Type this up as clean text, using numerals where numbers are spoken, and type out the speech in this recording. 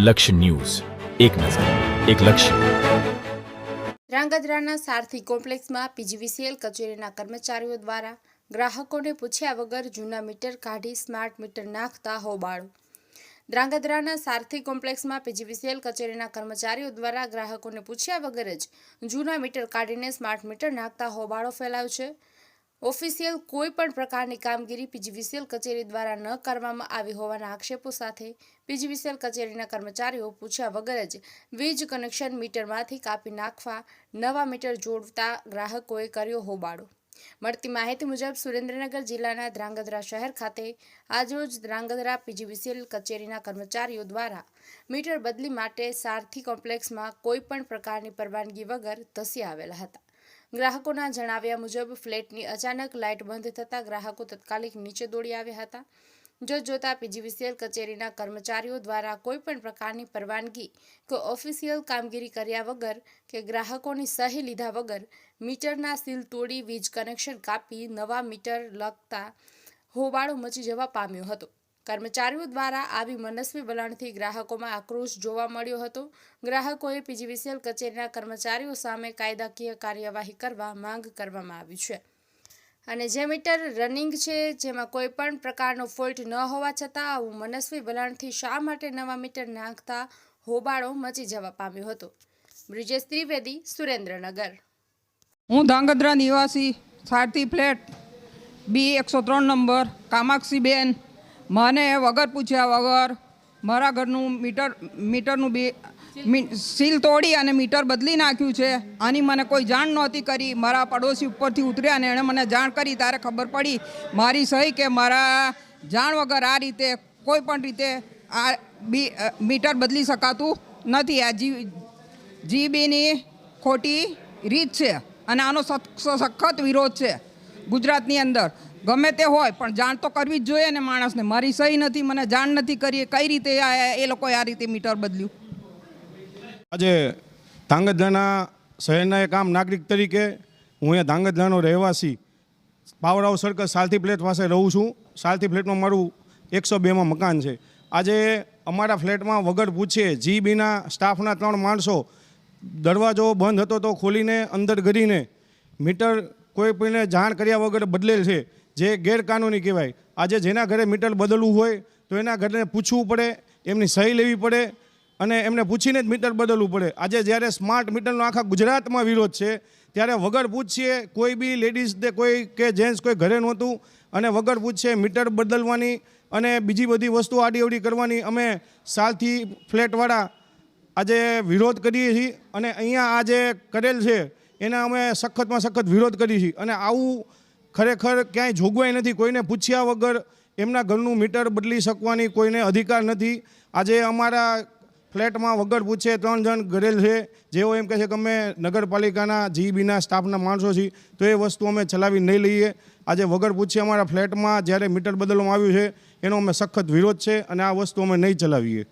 લક્ષ્ય ન્યૂઝ, એક નજર, એક લક્ષ્ય. ધ્રાંગધ્રાના સારથી કોમ્પ્લેક્સમાં પીજીવીસીએલ કચેરીના કર્મચારીઓ દ્વારા ગ્રાહકોને પૂછ્યા વગર જૂના મીટર કાઢી સ્માર્ટ મીટર નાખતા હોબાળો. ધ્રાંગધ્રાના સારથી કોમ્પ્લેક્સમાં પીજીવીસીએલ કચેરીના કર્મચારીઓ દ્વારા ગ્રાહકોને પૂછ્યા વગર જ જૂના મીટર કાઢીને સ્માર્ટ મીટર નાખતા હોબાળો ફેલાયો છે. ઓફિશિયલ કોઈ પણ પ્રકારની કામગીરી પીજીવીસીએલ કચેરી દ્વારા ન કરવામાં આવી હોવાના આક્ષેપો સાથે પીજીવીસીએલ કચેરીના કર્મચારીઓ પૂછ્યા વગર જ વીજ કનેક્શન મીટરમાંથી કાપી નાખવા નવા મીટર જોડતા ગ્રાહકોએ કર્યો હોબાળો. મળતી માહિતી મુજબ સુરેન્દ્રનગર જિલ્લાના ધ્રાંગધ્રા શહેર ખાતે આજરોજ ધ્રાંગધ્રા પીજીવીસીએલ કચેરીના કર્મચારીઓ દ્વારા મીટર બદલી માટે સારથી કોમ્પ્લેક્સમાં કોઈ પણ પ્રકારની પરવાનગી વગર ધસી આવેલા હતા. ગ્રાહકોના જણાવ્યા મુજબ ફ્લેટની અચાનક લાઇટ બંધ થતાં ગ્રાહકો તાત્કાલિક નીચે દોડી આવ્યા હતા. જોતા પીજીવીસીએલ કચેરીના કર્મચારીઓ દ્વારા કોઈ પણ પ્રકારની પરવાનગી કે ઓફિશિયલ કામગીરી કર્યા વગર કે ગ્રાહકોની સહી લીધા વગર મીટરના સીલ તોડી વીજ કનેક્શન કાપી નવા મીટર લગતા હોબાળો મચી જવા પામ્યો હતો. કર્મચારીઓ દ્વારા આવી મનસ્વી વલણથી ગ્રાહકોમાં આક્રોશ જોવા મળ્યો હતો. ગ્રાહકોએ પીજીવીસીએલ કચેરીના કર્મચારીઓ સામે કાયદાકીય કાર્યવાહી કરવા માંગ કરવામાં આવી છે અને જે મીટર રનિંગ છે જેમાં કોઈ પણ પ્રકારનો ફોલ્ટ ન હોવા છતાં આવું મનસ્વી વલણથી શા માટે નવા મીટર નાખતા હોબાળો મચી જવા પામ્યો હતો. બ્રિજેશ ત્રિવેદી, સુરેન્દ્રનગર. હું ધ્રાંગધ્રા નિવાસી, સારથી ફ્લેટ B103 નંબર, કામાક્ષીબેન. મને વગર પૂછ્યા વગર મારા ઘરનું મીટરનું સીલ તોડી અને મીટર બદલી નાખ્યું છે. આની મને કોઈ જાણ નહોતી કરી. મારા પડોશી ઉપરથી ઉતર્યા અને એણે મને જાણ કરી ત્યારે ખબર પડી મારી સહી કે મારા જાણ વગર આ રીતે કોઈ પણ રીતે આ મીટર બદલી શકાતું નથી. આ જીબીની ખોટી રીત છે અને આનો સખત વિરોધ છે ગુજરાતની અંદર. ગમે તે હોય પણ જાણ તો કરવી જ જોઈએ ને માણસને. મારી સહી નથી, મને જાણ નથી કરી, કઈ રીતે એ લોકોએ આ રીતે મીટર બદલ્યું. આજે ધ્રાંગધ્રાના શહેરના એક આમ નાગરિક તરીકે હું અહીંયા ધ્રાંગધ્રાનો રહેવાસી પાવર હાઉસ સર્કલ સારથી ફ્લેટ પાસે રહું છું. સારથી ફ્લેટમાં મારું 102માં મકાન છે. આજે અમારા ફ્લેટમાં વગર પૂછે જીબીના સ્ટાફના 3 માણસો દરવાજો બંધ હતો તો ખોલીને અંદર કરીને મીટર કોઈ પણ જાણ કર્યા વગર બદલેલ છે, જે ગેરકાનૂની કહેવાય. આજે જેના ઘરે મીટર બદલવું હોય તો એના ઘરને પૂછવું પડે, એમની સહી લેવી પડે અને એમને પૂછીને જ મીટર બદલવું પડે. આજે જ્યારે સ્માર્ટ મીટરનો આખા ગુજરાતમાં વિરોધ છે ત્યારે વગર પૂછીએ કોઈ બી લેડીઝ કોઈ કે જેન્ટ્સ કોઈ ઘરે નહોતું અને વગર પૂછીએ મીટર બદલવાની અને બીજી બધી વસ્તુ આડીઅવડી કરવાની અમે સાલથી ફ્લેટવાળા આજે વિરોધ કરીએ છીએ અને અહીંયા આજે કરેલ છે એના અમે સખતમાં સખત વિરોધ કરીએ છીએ. અને આવું ખરેખર ક્યાંય જોગવાઈ નથી. કોઈને પૂછ્યા વગર એમના ઘરનું મીટર બદલી શકવાની કોઈને અધિકાર નથી. આજે અમારા ફ્લેટમાં વગર પૂછે 3 જણ ઘરેલ છે, જેઓ એમ કહે છે કે અમે નગરપાલિકાના જીબીના સ્ટાફના માણસો છીએ તો એ વસ્તુ અમે ચલાવી નહીં લઈએ. આજે વગર પૂછે અમારા ફ્લેટમાં જ્યારે મીટર બદલવામાં આવ્યું છે એનો અમે સખત વિરોધ છે અને આ વસ્તુ અમે નહીં ચલાવીએ.